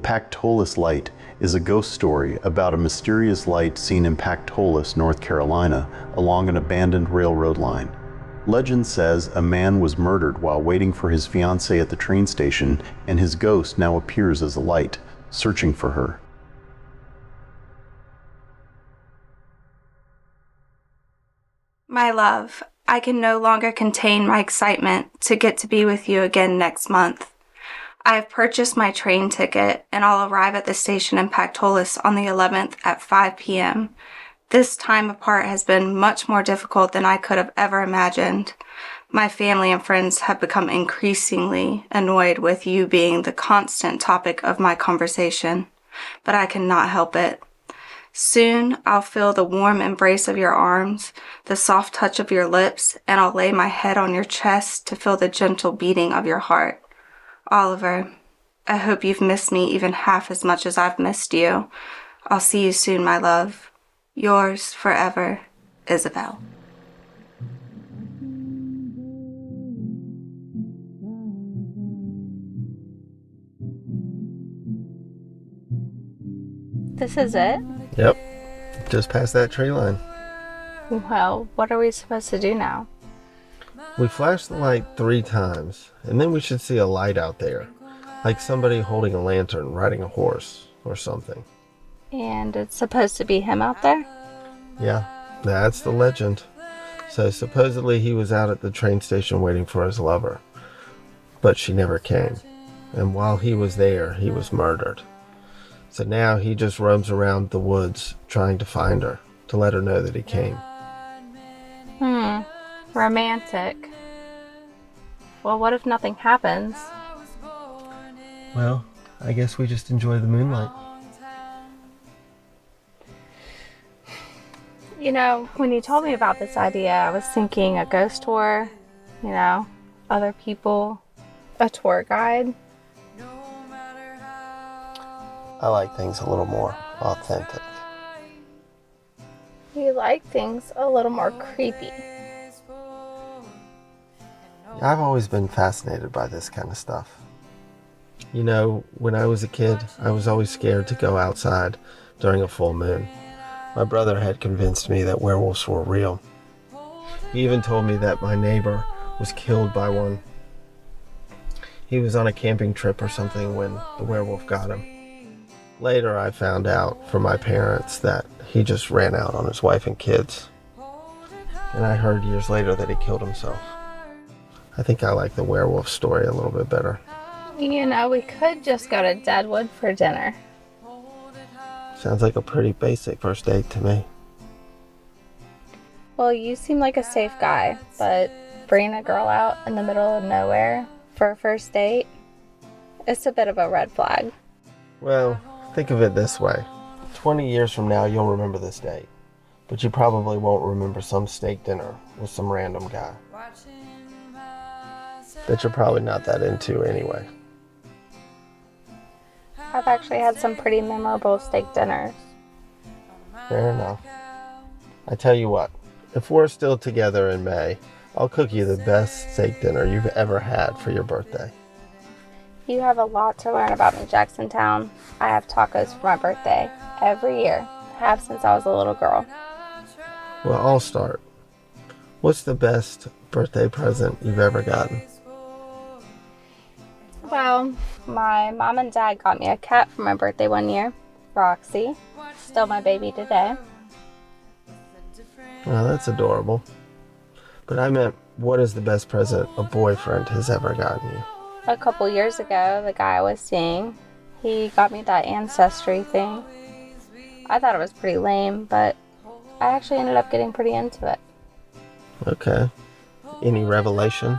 Pactolus Light is a ghost story about a mysterious light seen in Pactolus, North Carolina, along an abandoned railroad line. Legend says a man was murdered while waiting for his fiancé at the train station, and his ghost now appears as a light, searching for her. My love, I can no longer contain my excitement to get to be with you again next month. I have purchased my train ticket, and I'll arrive at the station in Pactolus on the 11th at 5 p.m. This time apart has been much more difficult than I could have ever imagined. My family and friends have become increasingly annoyed with you being the constant topic of my conversation, but I cannot help it. Soon I'll feel the warm embrace of your arms, the soft touch of your lips, and I'll lay my head on your chest to feel the gentle beating of your heart. Oliver, I hope you've missed me even half as much as I've missed you. I'll see you soon, my love. Yours forever, Isabel. This is it? Yep. Just past that tree line. Well, what are we supposed to do now? We flashed the light 3 times, and then we should see a light out there. Like somebody holding a lantern, riding a horse, or something. And it's supposed to be him out there? Yeah, that's the legend. So supposedly he was out at the train station waiting for his lover. But she never came. And while he was there, he was murdered. So now he just roams around the woods trying to find her, to let her know that he came. Romantic. Well, what if nothing happens? Well, I guess we just enjoy the moonlight. You know, when you told me about this idea, I was thinking a ghost tour, other people, a tour guide. I like things a little more authentic. You like things a little more creepy. I've always been fascinated by this kind of stuff. You know, when I was a kid, I was always scared to go outside during a full moon. My brother had convinced me that werewolves were real. He even told me that my neighbor was killed by one. He was on a camping trip or something when the werewolf got him. Later, I found out from my parents that he just ran out on his wife and kids. And I heard years later that he killed himself. I think I like the werewolf story a little bit better. We could just go to Deadwood for dinner. Sounds like a pretty basic first date to me. Well, you seem like a safe guy, but bringing a girl out in the middle of nowhere for a first date, it's a bit of a red flag. Well, think of it this way. 20 years from now, you'll remember this date. But you probably won't remember some steak dinner with some random guy that you're probably not that into anyway. I've actually had some pretty memorable steak dinners. Fair enough. I tell you what, if we're still together in May, I'll cook you the best steak dinner you've ever had for your birthday. You have a lot to learn about me, Jacksontown. I have tacos for my birthday every year. Have since I was a little girl. Well, I'll start. What's the best birthday present you've ever gotten? Well, my mom and dad got me a cat for my birthday one year. Roxy. Still my baby today. Oh, that's adorable. But I meant, what is the best present a boyfriend has ever gotten you? A couple years ago, the guy I was seeing, he got me that ancestry thing. I thought it was pretty lame, but I actually ended up getting pretty into it. Okay. Any revelation?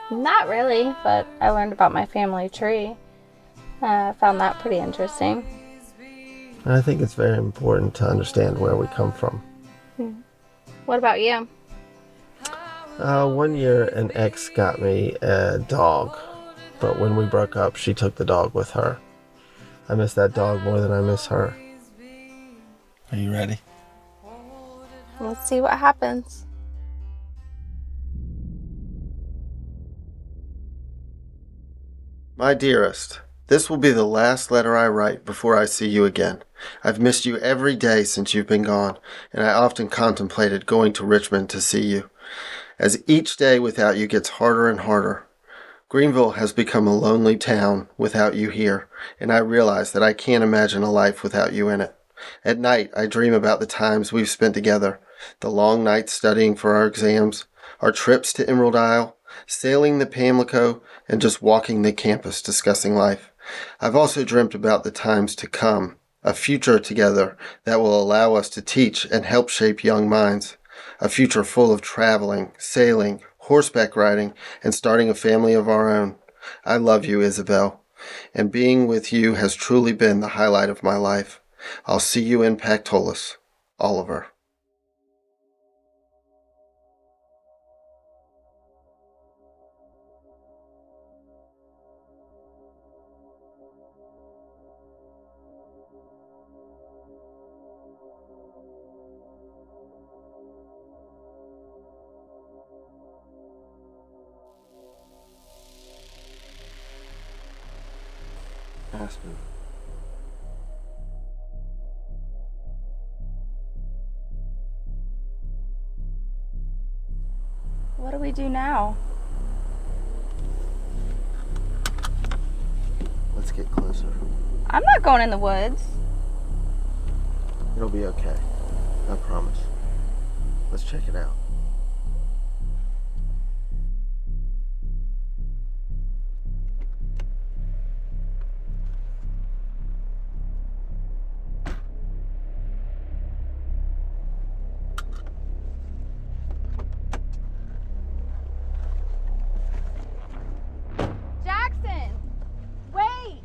Not really, but I learned about my family tree. I found that pretty interesting. I think it's very important to understand where we come from. What about you? One year, an ex got me a dog, but when we broke up, she took the dog with her. I miss that dog more than I miss her. Are you ready? Let's see what happens. My dearest, This will be the last letter I write before I see you again. I've missed you every day since you've been gone, and I often contemplated going to Richmond to see you. As each day without you gets harder and harder, Greenville has become a lonely town without you here, and I realize that I can't imagine a life without you in it. At night, I dream about the times we've spent together, the long nights studying for our exams, our trips to Emerald Isle, sailing the Pamlico, and just walking the campus discussing life. I've also dreamt about the times to come, a future together that will allow us to teach and help shape young minds, a future full of traveling, sailing, horseback riding, and starting a family of our own. I love you, Isabel, and being with you has truly been the highlight of my life. I'll see you in Pactolus. Oliver. Aspen. What do we do now? Let's get closer. I'm not going in the woods. It'll be okay. I promise. Let's check it out. Jackson! Wait!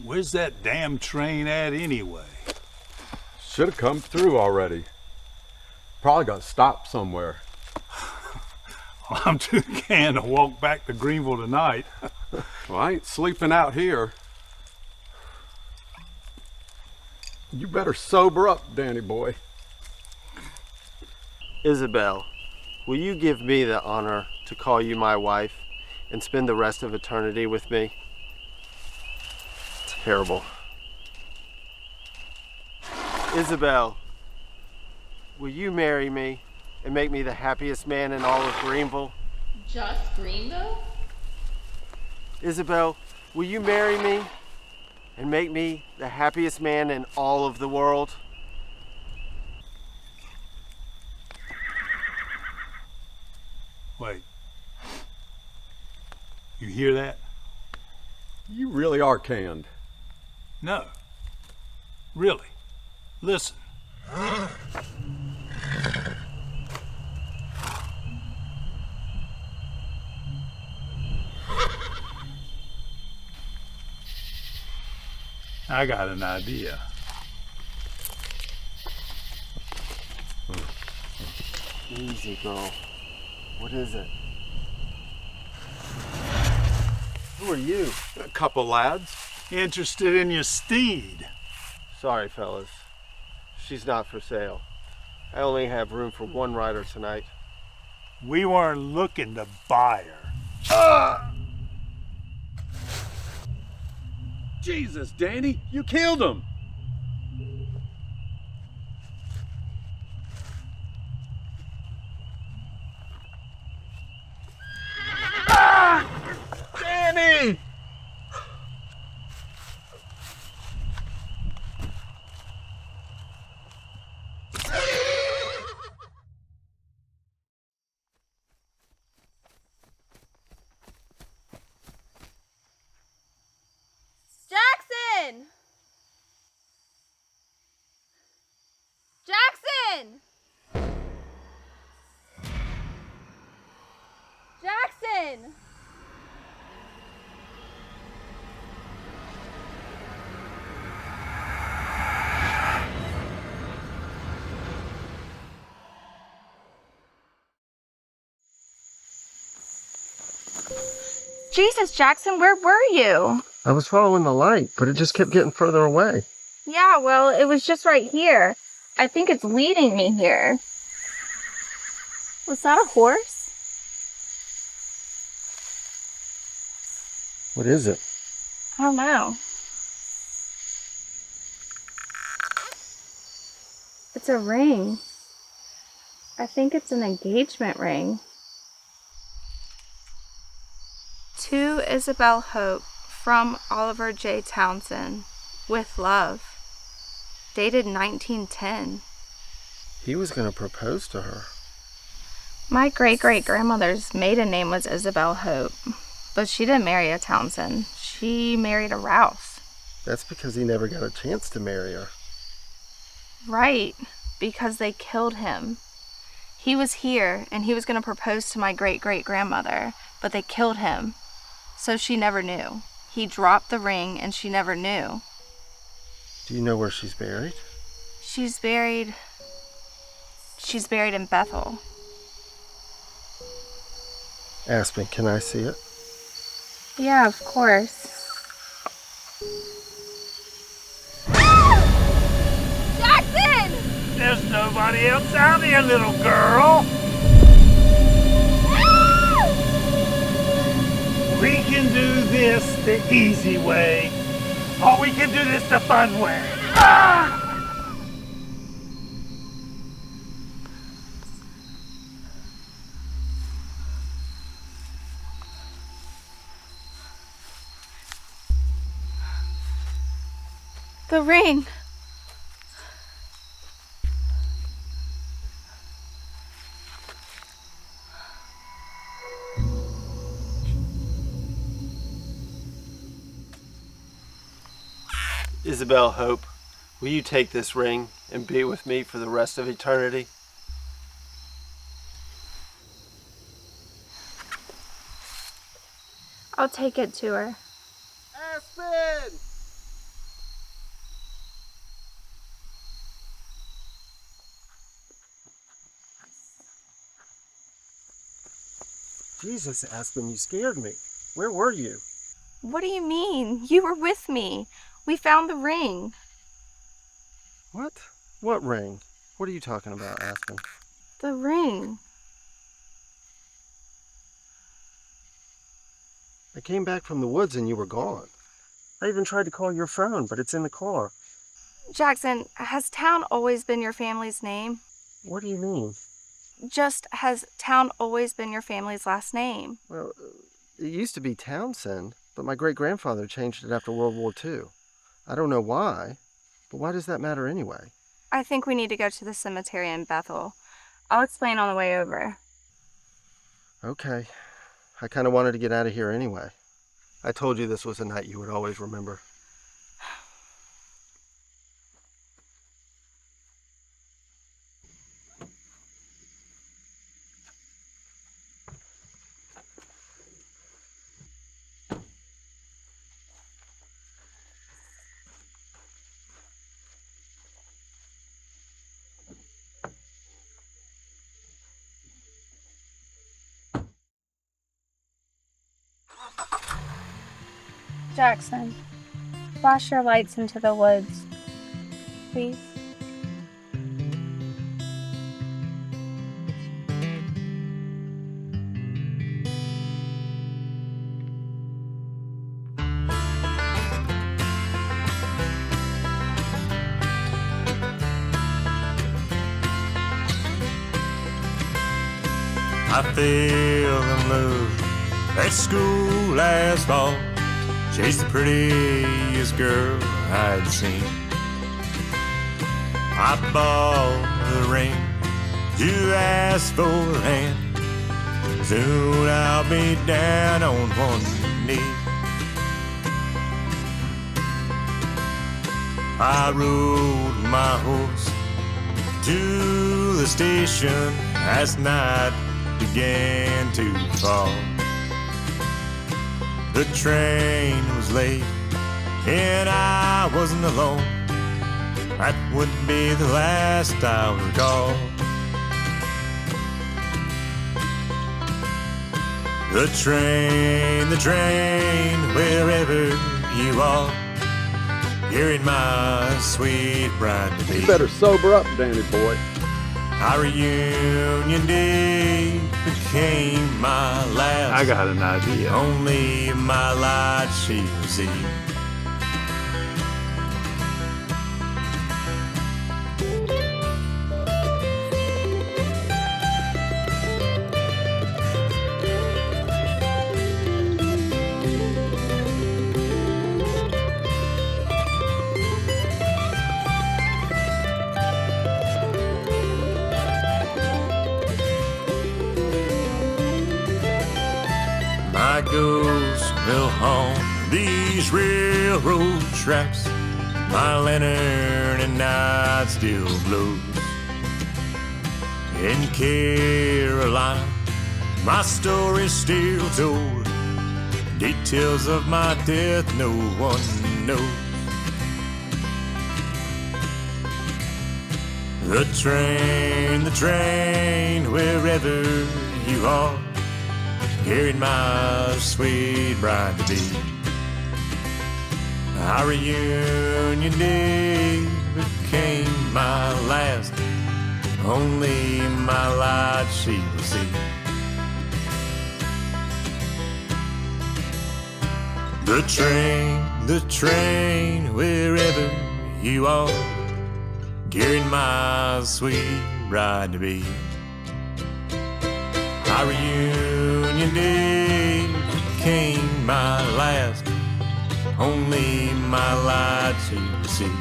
Where's that damn train at anyway? Should have come through already. Probably got stopped somewhere. Well, I'm too canned to walk back to Greenville tonight. Well, I ain't sleeping out here. You better sober up, Danny boy. Isabel, will you give me the honor to call you my wife and spend the rest of eternity with me? Terrible. Isabel, will you marry me and make me the happiest man in all of Greenville? Just Greenville? Isabel, will you marry me and make me the happiest man in all of the world? Wait. You hear that? You really are canned. No. Really. Listen. I got an idea. Easy, girl. What is it? Who are you? A couple lads. Interested in your steed? Sorry, fellas. She's not for sale. I only have room for one rider tonight. We weren't looking to buy her. Jesus, Danny, you killed him. Danny! Jackson! Jackson! Jackson! Jesus, Jackson, where were you? I was following the light, but it just kept getting further away. Yeah, well, it was just right here. I think it's leading me here. Was that a horse? What is it? I don't know. It's a ring. I think it's an engagement ring. To Isabel Hope from Oliver J. Townsend, with love. Dated 1910. He was going to propose to her. My great-great-grandmother's maiden name was Isabel Hope, but she didn't marry a Townsend. She married a Rouse. That's because he never got a chance to marry her. Right, because they killed him. He was here, and he was going to propose to my great-great-grandmother, but they killed him, so she never knew. He dropped the ring, and she never knew. Do you know where she's buried? She's buried in Bethel. Aspen, can I see it? Yeah, of course. Jackson! There's nobody else out here, little girl. We can do this the easy way, or we can do this the fun way. Ah! The ring. Isabel Hope, will you take this ring and be with me for the rest of eternity? I'll take it to her. Aspen! Jesus, Aspen, you scared me. Where were you? What do you mean? You were with me. We found the ring. What? What ring? What are you talking about, Aspen? The ring. I came back from the woods and you were gone. I even tried to call your phone, but it's in the car. Jackson, has Town always been your family's name? What do you mean? Just, has Town always been your family's last name? Well, it used to be Townsend, but my great-grandfather changed it after World War II. I don't know why, but why does that matter anyway? I think we need to go to the cemetery in Bethel. I'll explain on the way over. Okay. I kind of wanted to get out of here anyway. I told you this was a night you would always remember. Jackson, flash your lights into the woods, please. I fell in love at school last fall. Chased the prettiest girl I'd seen. I bought the ring you asked for, and soon I'll be down on one knee. I rode my horse to the station as night began to fall. The train was late and I wasn't alone. That would be the last I would recall. The train, wherever you all, hearing my sweet bride-to-be. You better sober up, Danny boy. Our reunion day became my last. I got an idea. Only my light she will see. My ghost will haunt these railroad tracks. My lantern at night still glows. In Carolina, my story's still told. Details of my death no one knows. The train, wherever you are, carried my sweet bride-to-be. Our reunion day became my last. Only my light she will see. The train, wherever you are, carried my sweet bride-to-be. Our reunion day became my last. Only my light she will see.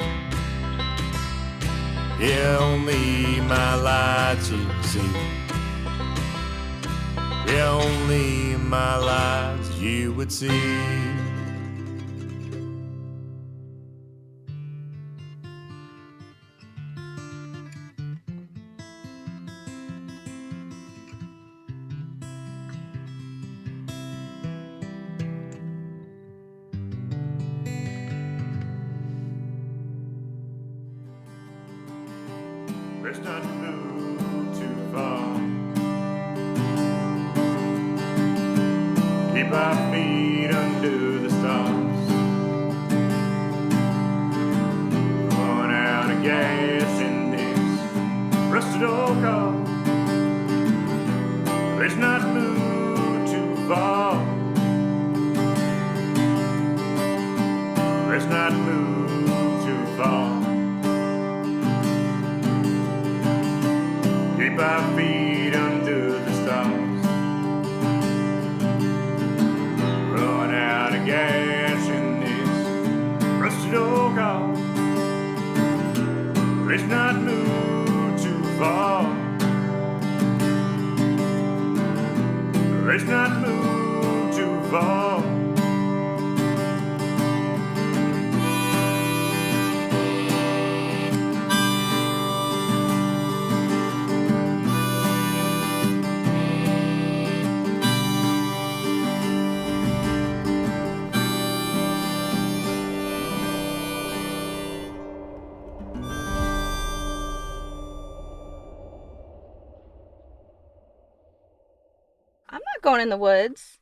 Yeah, only my light she will see. Yeah, only my light you would see. Let's not move too far. Keep our feet under the stars. Run out of gas in this rusted old car. Let's not move too far. Let's not move too far. Keep our feet under the stars. Run out of gas in this rusted old car. Let's not move too far. Let's not move too far. I'm not going in the woods.